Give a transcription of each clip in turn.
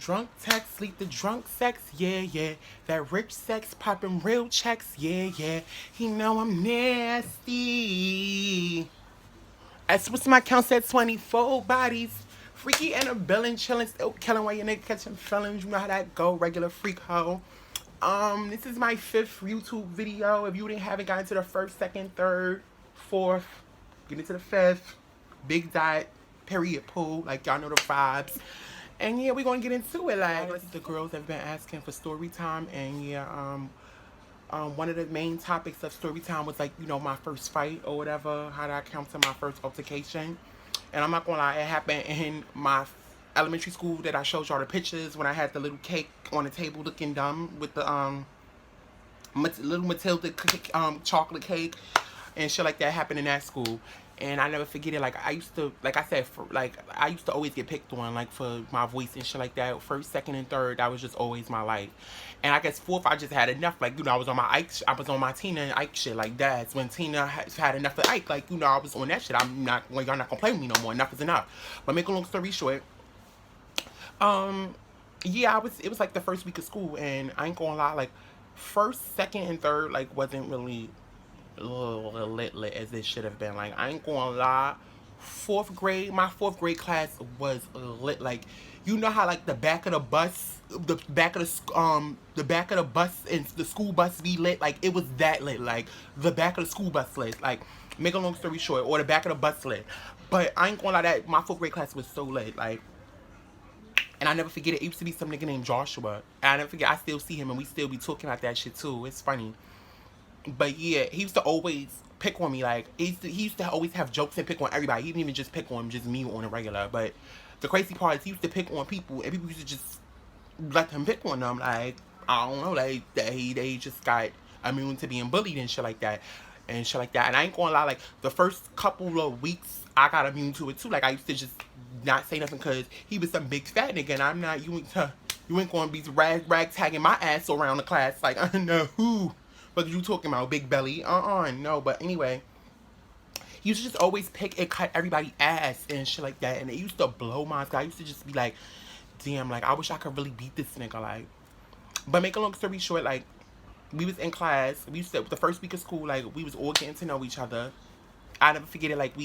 Drunk text, sleep the drunk sex, yeah, yeah. That rich sex, popping real checks, yeah, yeah. He know I'm nasty. That's what's my count at 24 bodies. Freaky and a billin' chillin', still killing while your nigga catching feelings. You know how that go, regular freak hoe. This is my 5th YouTube video. If you didn't haven't gotten to the 1st, 2nd, 3rd, 4th, get into the 5th. Big dot, period pool, like y'all know the vibes. And yeah, we're gonna get into it. Like the girls have been asking for story time, and yeah, one of the main topics of story time was like, you know, my first fight or whatever, how did I count to my first altercation. And I'm not gonna lie, it happened in my elementary school that I showed y'all the pictures when I had the little cake on the table looking dumb with the little Matilda chocolate cake and shit like that happened in that school. And I never forget it. Like I used to, like I said, I used to always get picked on, like for my voice and shit like that. First, second, and third, that was just always my life. And I guess fourth, I just had enough. Like, you know, I was on my Ike, I was on my Tina and Ike shit. Like that's when Tina had enough of Ike. Like, you know, I was on that shit. I'm not, well, y'all not gonna play with me no more. Enough is enough. But make a long story short, um, yeah, it was like the first week of school, and I ain't gonna lie, like first, second, and third, like wasn't really lit as it should have been. Like I ain't gonna lie, fourth grade, my fourth grade class was lit. Like you know how like the back of the bus, the back of the bus and the school bus be lit. Like it was that lit. Like the back of the school bus lit. Like make a long story short, or the back of the bus lit. But I ain't gonna lie, that my fourth grade class was so lit. Like. And I never forget it. It used to be some nigga named Joshua. And I never forget. I still see him, and we still be talking about that shit too. It's funny. But yeah, he used to always pick on me. Like he used to always have jokes and pick on everybody. He didn't even just pick on just me on a regular. But the crazy part is he used to pick on people, and people used to just let him pick on them. Like I don't know, like they just got immune to being bullied and shit like that. And shit like that. And I ain't gonna lie, like the first couple of weeks I got immune to it too. Like I used to just not say nothing because he was some big fat nigga, and I'm not. You ain't gonna be rag tagging my ass around the class. Like I know who. But you talking about big belly? No. But anyway, he used to just always pick and cut everybody ass and shit like that, and it used to blow my sky. I used to just be like, damn, like I wish I could really beat this nigga, like. But make a long story short, like we was in class. We used to the first week of school, like we was all getting to know each other. I never forget it. Like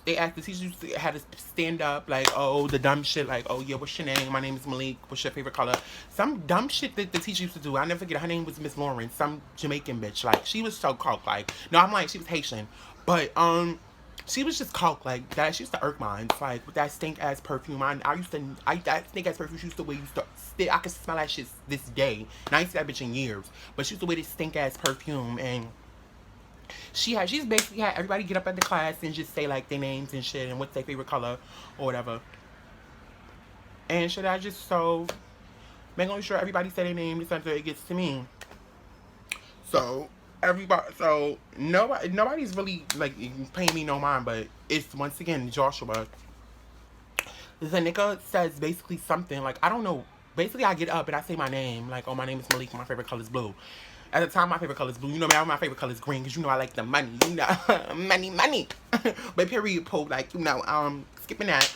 they asked the teacher used to had to stand up like, oh, the dumb shit, like, oh yeah, what's your name? My name is Malik. What's your favorite color? Some dumb shit that the teacher used to do. I never forget. Her name was Miss Lauren, some Jamaican bitch. Like she was so coke. Like no, I'm like she was Haitian, but she was just coke like that. She used to irk mine, like with that stink ass perfume. That stink ass perfume she used to wear. I could smell that shit this day, and I ain't seen that bitch in years. But she used to wear this stink ass perfume, and she's basically had everybody get up at the class and just say like their names and shit and what's their favorite color or whatever. And shit, I just so making sure everybody say their name until it gets to me. So nobody's really like paying me no mind, but it's once again Joshua. The nigga says basically something like I don't know. Basically, I get up and I say my name like, oh, my name is Malik. My favorite color is blue. At the time, my favorite color is blue. You know, my favorite color is green because you know I like the money. You know, money. But period, po, like you know, skipping that.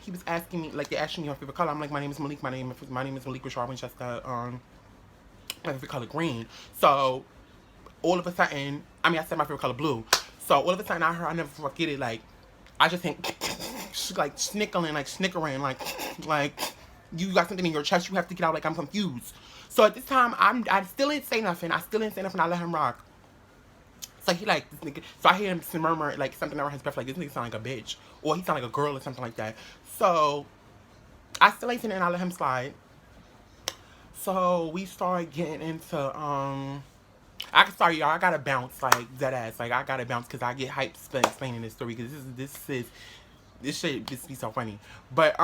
He was asking me like they asked me your favorite color. I'm like, my name is Malik. My name is Malik Rashard Winchester. My favorite color green. So all of a sudden, I said my favorite color blue. So all of a sudden, I never forget it. Like I just think like snickering, like you got something in your chest. You have to get out. Like I'm confused. So at this time, I still didn't say nothing. I let him rock. So he like, this nigga, so I hear him murmur like something around his breath, like this nigga sound like a bitch. Or he sound like a girl or something like that. So I still ain't saying it and I let him slide. So we started getting into, y'all, I gotta bounce, like, dead ass. Like, I gotta bounce because I get hyped explaining this story because this shit just be so funny. But,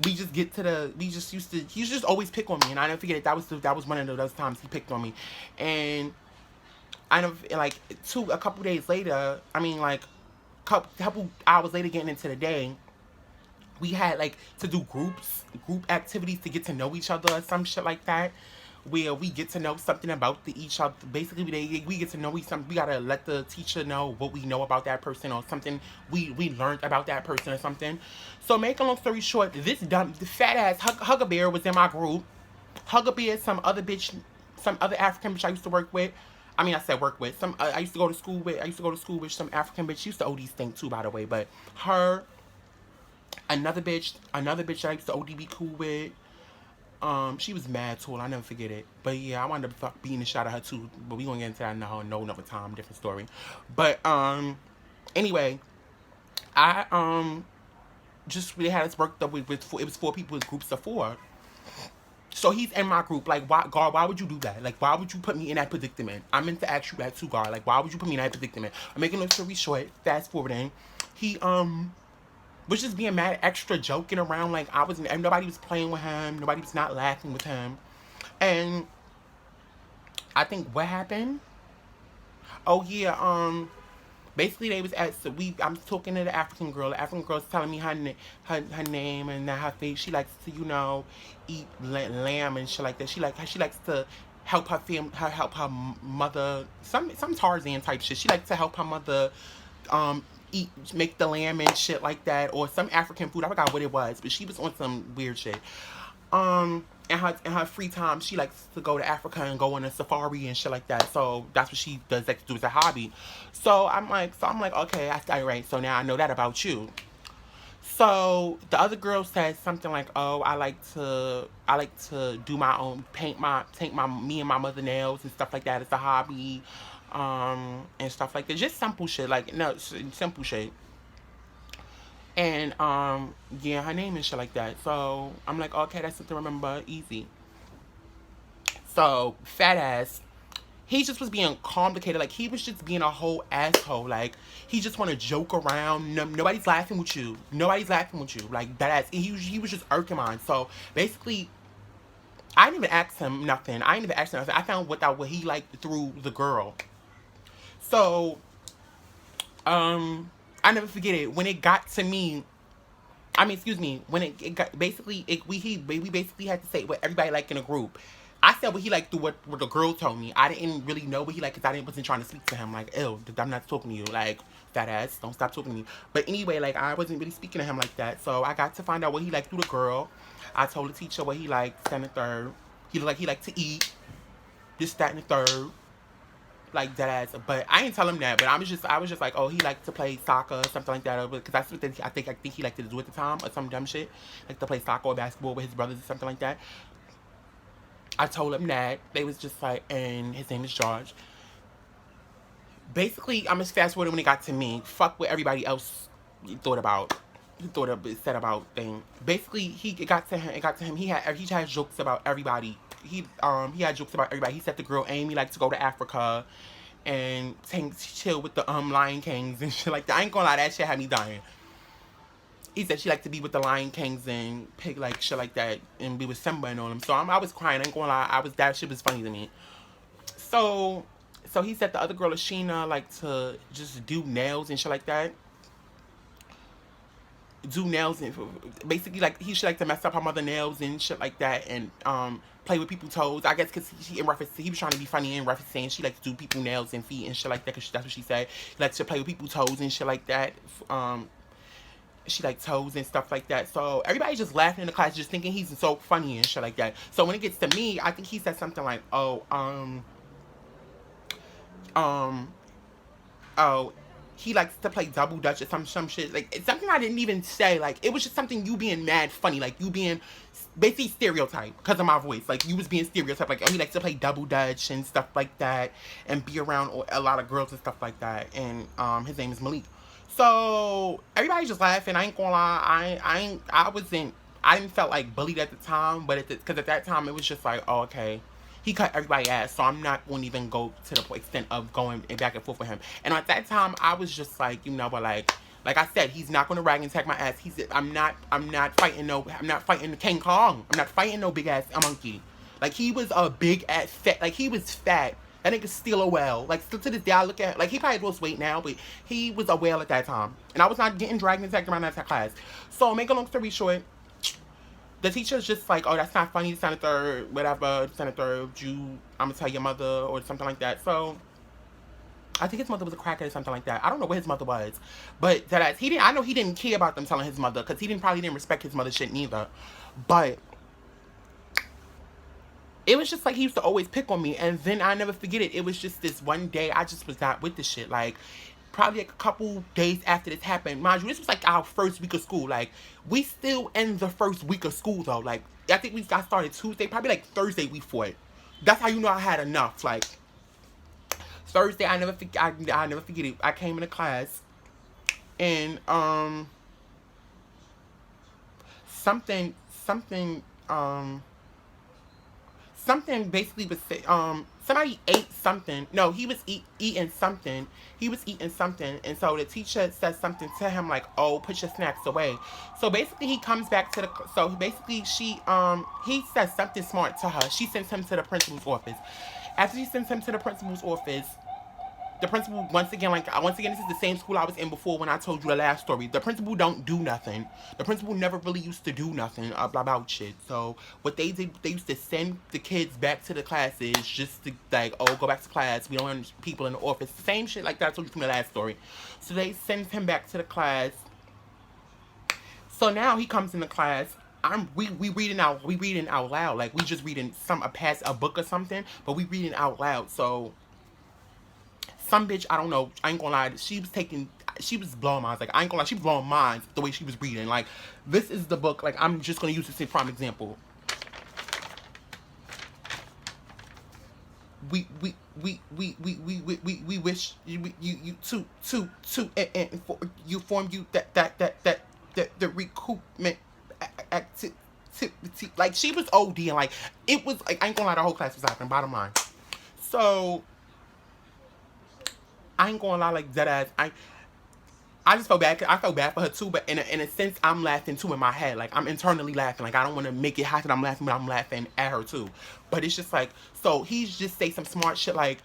we just get to he used to always pick on me, and I never forget it. That was one of those times he picked on me, and I never like a couple days later. Like couple hours later, getting into the day, we had like to do group activities to get to know each other or some shit like that. where we get to know something about each other. Basically, we get to know we gotta let the teacher know what we know about that person or something we learned about that person or something. So, make a long story short, this dumb, the fat ass Hugger Bear was in my group. Hugger Bear, some other bitch, some other African bitch I used to work with. I mean, I said work with. Some I used to go to school with. I used to go to school with some African bitch. She used to OD stink too, by the way. But her, another bitch that I used to OD be cool with. She was mad too. I never forget it. But yeah, I wanted to beating the shot at her too. But we gonna get into that no another time, different story. But anyway, I just really had us worked up with four, it was four people with groups of four. So he's in my group. Like, why, God, why would you do that? Like, why would you put me in that predicament? I meant to ask you that too, God. Like, why would you put me in that predicament? I'm making a story short, fast forwarding. He was just being mad, extra joking around. Like, and nobody was playing with him. Nobody was not laughing with him. And I think what happened? Oh yeah, basically they was at so I'm talking to the African girl. The African girl's telling me her name and that her face. She likes to eat lamb and shit like that. She likes to help her help her mother, some Tarzan type shit. She likes to help her mother make the lamb and shit like that, or some African food. I forgot what it was, but she was on some weird shit. In her free time, she likes to go to Africa and go on a safari and shit like that. So that's what she does. Like to do as a hobby. So I'm like, okay, I right. So now I know that about you. So the other girl said something like, "Oh, I like to do my own paint my me and my mother nails and stuff like that as a hobby, and stuff like that. Just simple shit, like no simple shit." And yeah, her name and shit like that. So I'm like, okay, that's something to remember, easy. So fat ass, he just was being complicated. Like he was just being a whole asshole. Like he just want to joke around. Nobody's laughing with you. Nobody's laughing with you. Like that ass. He was just irking mine. So basically, I didn't even ask him nothing. I didn't even ask him nothing. I found what he liked through the girl. So I never forget it. When it got to me, I mean, excuse me, when it got, basically, we basically had to say what everybody liked in a group. I said what he liked through what the girl told me. I didn't really know what he liked because wasn't trying to speak to him. Like, ew, I'm not talking to you. Like, fat ass, don't stop talking to me. But anyway, like, I wasn't really speaking to him like that. So I got to find out what he liked through the girl. I told the teacher what he liked, second and third. He liked to eat, this, that, and the third. Like that ass, but I didn't tell him that. But I was just like, oh, he liked to play soccer or something like that, because that's what I think he liked to do at the time, or some dumb shit, like to play soccer or basketball with his brothers or something like that. I told him that. They was just like, and his name is George. Basically, I'm just fast forwarding when it got to me. Fuck what everybody else said about thing. Basically, it got to him. He had jokes about everybody. He had jokes about everybody. He said the girl Amy liked to go to Africa and chill with the Lion Kings and shit like that. I ain't gonna lie, that shit had me dying. He said she liked to be with the Lion Kings and pig like shit like that and be with Simba and all them. So I was crying. I ain't gonna lie, that shit was funny to me. So he said the other girl Ashina liked to just do nails and shit like that. Do nails and basically like he should like to mess up her mother nails and shit like that, and play with people's toes. I guess because he was trying to be funny in reference saying she likes to do people nails and feet and shit like that, because that's what she said. He likes to play with people's toes and shit like that. She likes toes and stuff like that. So everybody's just laughing in the class, just thinking he's so funny and shit like that. So when it gets to me, I think he said something like, oh, he likes to play double dutch or some shit. Like, it's something I didn't even say. Like, it was just something you being mad funny. Like, you being basically stereotype because of my voice. Like, you was being stereotype. Like, oh, he likes to play double dutch and stuff like that, and be around a lot of girls and stuff like that. And his name is Malik. So everybody's just laughing. I ain't gonna lie. I didn't felt like bullied at the time, but because at that time it was just like, oh, okay. He cut everybody's ass, so I'm not going to even go to the extent of going back and forth with him. And at that time, I was just like, but like I said, he's not going to rag and tag my ass. I'm not fighting King Kong. I'm not fighting no big ass monkey. Like, he was a big ass fat. Like, he was fat. That nigga still a whale. Like, still to this day, I look at, like, he probably lost weight now, but he was a whale at that time. And I was not getting dragged and tagged around that class. So, make a long story short, The teacher's just like, oh, that's not funny, Senator, whatever, Senator, I'm gonna tell your mother, or something like that. So I think his mother was a crackhead or something like that. I don't know what his mother was, but that he didn't. I know he didn't care about them telling his mother because he didn't probably didn't respect his mother shit neither. But it was just like he used to always pick on me, and then I never forget it. It was just this one day I just was not with the shit. Like probably like a couple days after this happened, mind you, this was like our first week of school. Like we still in the first week of school though. Like I think we got started Tuesday, probably like Thursday we fought. That's how you know I had enough. Like Thursday, I never forget it. I came into class and something something something basically was somebody ate something. No, he was eating something. He was eating something, and so the teacher says something to him like, "Oh, put your snacks away." So basically, he comes back to the. So basically, he says something smart to her. She sends him to the principal's office. After she sends him to the principal's office, the principal once again this is the same school I was in before when I told you the last story. The principal don't do nothing. The principal never really used to do nothing about shit. So what they did, they used to send the kids back to the classes just to like, oh, go back to class, we don't want people in the office, same shit like that I told you from the last story. So they send him back to the class. So now he comes in the class. We reading out loud, like we just reading a book or something, but we reading out loud. So some bitch, I don't know, I ain't gonna lie, she was blowing minds. Like, I ain't gonna lie, she was blowing minds the way she was reading. Like, this is the book, like, I'm just gonna use this as a prime example. We wish you and for you form you that the recoupment activity. Like, she was ODing, like, it was, like, I ain't gonna lie, the whole class was laughing, bottom line. So I ain't gonna lie, like dead ass. I just felt bad. I felt bad for her too, but in a sense, I'm laughing too in my head. Like I'm internally laughing. Like I don't want to make it happen. I'm laughing, but I'm laughing at her too. But it's just like, so he's just say some smart shit like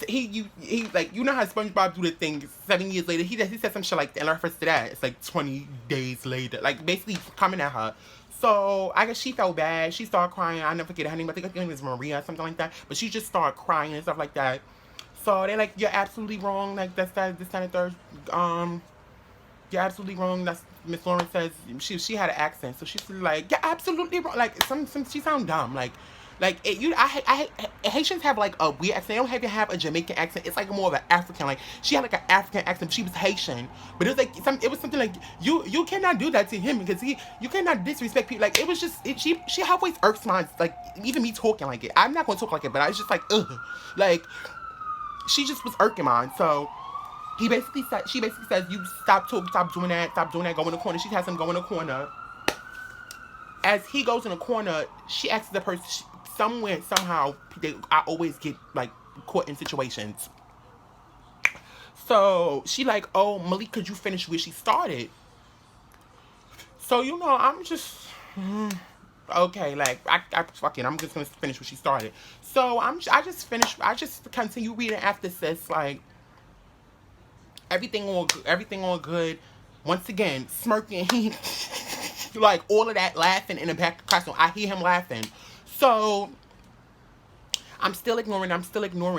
he like, you know how SpongeBob do the thing 7 years later. He said some shit like, in reference to that, it's like 20 days later. Like basically coming at her. So I guess she felt bad. She started crying. I never forget her name. I think her name was Maria or something like that. But she just started crying and stuff like that. So they're like, you're absolutely wrong. Like that's that this kind of third. You're absolutely wrong. That's Miss Lawrence says she had an accent, so she's like, you're absolutely wrong. Like some she sound dumb. Like it, you Haitians have like a weird accent. They don't have a Jamaican accent. It's like more of an African. Like she had like an African accent. She was Haitian, but it was like it was something like you cannot do that to him because you cannot disrespect people. Like it was just she her voice irks mine. Like even me talking like it. I'm not gonna talk like it, but I was just like ugh. Like she just was irking mine. So she basically says, you stop doing that, go in the corner. She has him go in the corner. As he goes in the corner, she asks the person, somehow, I always get like caught in situations. So she like, oh, Malik, could you finish where she started? So you know, I'm just okay. Like I fucking, I'm just gonna finish where she started. So I just continue reading after sis, like. Everything all good. Once again, smirking. Like all of that laughing in the back of the classroom. I hear him laughing. So I'm still ignoring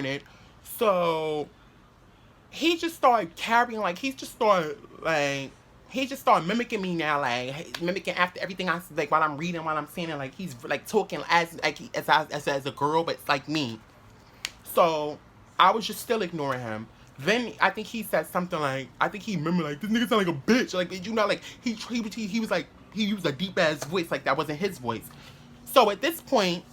it. So he just started carrying, like he just started mimicking me now, like mimicking after everything I like while I'm reading, while I'm saying it, like he's like talking as a girl, but it's like me. So I was just still ignoring him. Then I think he said something like, I think he remembered like, this nigga sound like a bitch. Like, you know, like he was like, he used a deep ass voice, like that wasn't his voice. So at this point,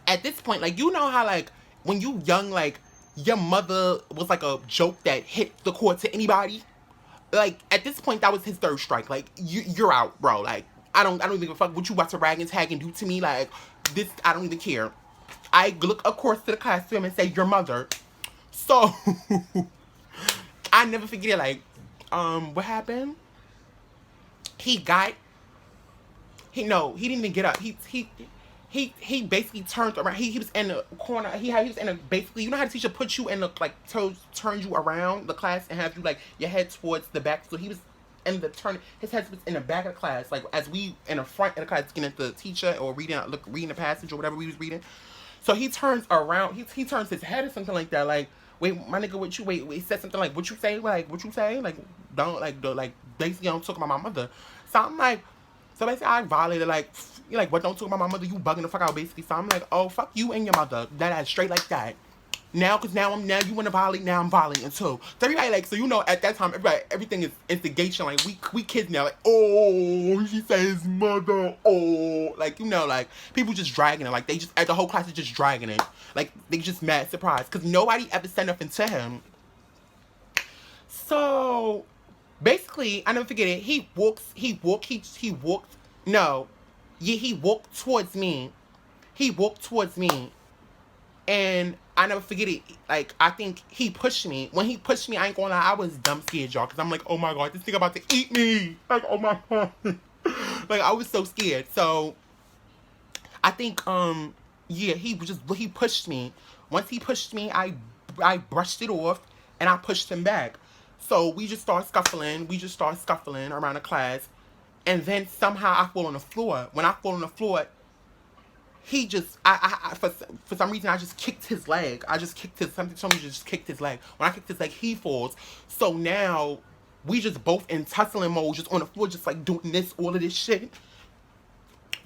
like, you know how like when you young, like your mother was like a joke that hit the core to anybody. Like at this point, that was his third strike. Like you're out, bro. Like I don't even give a fuck what you about to rag and tag and do to me. Like this, I don't even care. I look across to the classroom and say, your mother. So I never forget it. Like, what happened? He didn't even get up. He basically turned around. He was in the corner. He was in a, basically, you know how the teacher puts you in the, like, turns you around the class and have you like your head towards the back. So he was in the turn. His head was in the back of the class, like as we in the front of the class looking at the teacher or reading the passage or whatever we was reading. So he turns around. He turns his head or something like that. Like, wait, my nigga, what you wait? He said something like, what you say? Like, what you say? Like, don't like basically don't talk about my mother. So I'm like, so basically I violated like, you're like, what, don't talk about my mother? You bugging the fuck out basically. So I'm like, oh, fuck you and your mother. That ass straight like that. Now, cause now you wanna violate. Now I'm violating too. So everybody like, so you know, at that time, everything is instigation. Like we kids now, like, oh, she said his mother. Oh, like, you know, like people just dragging it. Like they just, the whole class is just dragging it. Like they just mad surprised, cause nobody ever said nothing to him. So basically, I never forget it. He walked. No, yeah, he walked towards me. He walked towards me. And I never forget it. Like, I think he pushed me. When he pushed me, I ain't gonna lie, I was dumb scared, y'all. Because I'm like, oh my God, this nigga about to eat me. Like, oh my God. Like, I was so scared. So, I think, yeah, he pushed me. Once he pushed me, I brushed it off. And I pushed him back. So, we just start scuffling. Around the class. And then somehow I fall on the floor. When I fall on the floor, he just, for some reason, I just kicked his leg. Somebody just kicked his leg. When I kicked his leg, he falls. So now, we just both in tussling mode, just on the floor, just like doing all of this shit.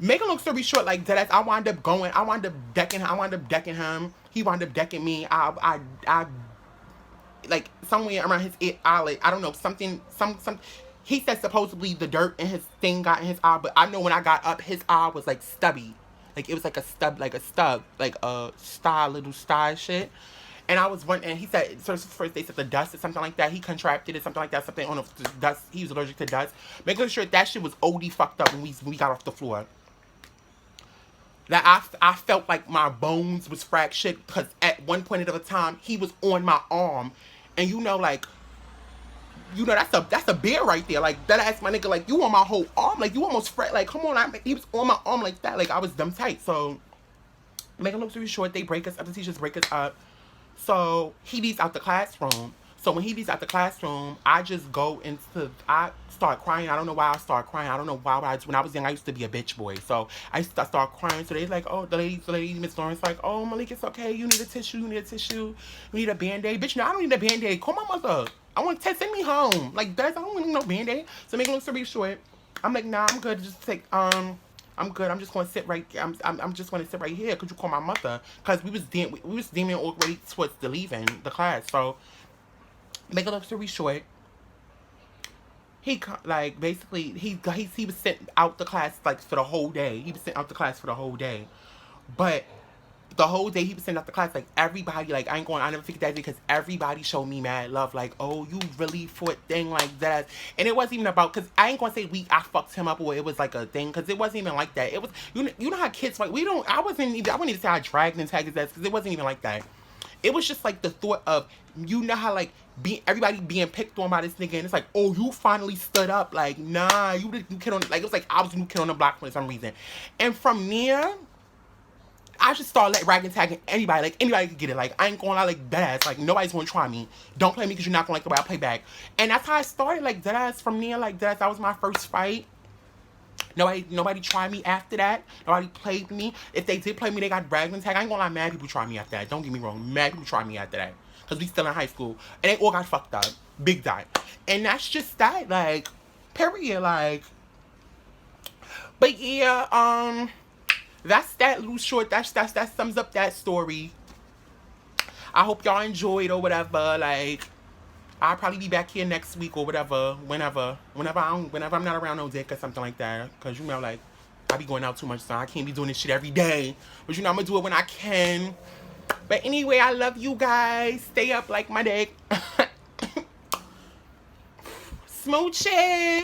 Make a long story short, like that, I wound up decking him. He wound up decking me. I like somewhere around his eyelid. I don't know, he said supposedly the dirt in his thing got in his eye, but I know when I got up, his eye was like stubby. Like, it was like a stub, like a little star shit. And I was wondering, and he said, first they said the dust or something like that. He contracted it, something like that, something on the dust. He was allergic to dust. Making sure that shit was OD fucked up when we got off the floor. That I felt like my bones was fractured, because at one point at a time, he was on my arm. And you know, like, that's a bear right there. Like, that ass, my nigga, like, you on my whole arm. Like, you almost like, come on. He was on my arm like that. Like, I was dumb tight. So, make a long story short, they break us up. The teachers break us up. So, he leaves out the classroom. So, when he leaves out the classroom, I start crying. I don't know why I start crying. I don't know why. When I was young, I used to be a bitch boy. So, I start crying. So, they're like, oh, the lady, Miss Lawrence, like, oh, Malik, it's okay. You need a tissue. You need a Band-Aid. Bitch, no, I don't need a Band-Aid. Call my mother. I want to send me home. Like, I don't want no Band-Aid. So, make a long story short, I'm like, nah, I'm good. Just take, I'm good. I'm just going to sit right, I'm just going to sit right here. Could you call my mother? Because we was deeming already towards the leaving the class. So, make a long story short, he, like, basically, he was sent out the class, like, for the whole day. He was sent out the class for the whole day. But the whole day he was sitting out the class, like, everybody, like, I never forget that day, because everybody showed me mad love, like, oh, you really fought thing like that. And it wasn't even about, because I ain't gonna say I fucked him up, or it was like a thing, because it wasn't even like that. It was, you know how kids fight. I wouldn't even say I dragged and tagged his ass, because it wasn't even like that. It was just like the thought of, you know how, like, everybody being picked on by this nigga, and it's like, oh, you finally stood up. Like, nah, you the new kid on, like, it was like I was the new kid on the block for some reason. And from there, I just started ragging, tagging anybody. Like, anybody could get it. Like, I ain't gonna lie, like, deadass. Like, nobody's gonna try me. Don't play me because you're not gonna like the way I play back. And that's how I started, like, deadass from there. Like, deadass, that was my first fight. Nobody tried me after that. Nobody played me. If they did play me, they got dragged and tagged. I ain't gonna lie, mad people tried me after that. Don't get me wrong. Mad people tried me after that. Because we still in high school. And they all got fucked up. Big time. And that's just that. Like, period. Like, but yeah, that's that little short. That sums up that story. I hope y'all enjoyed or whatever. Like, I'll probably be back here next week or whatever. Whenever I'm not around no dick or something like that. Cause you know, like, I be going out too much, so I can't be doing this shit every day. But you know, I'm gonna do it when I can. But anyway, I love you guys. Stay up like my dick. Smooches.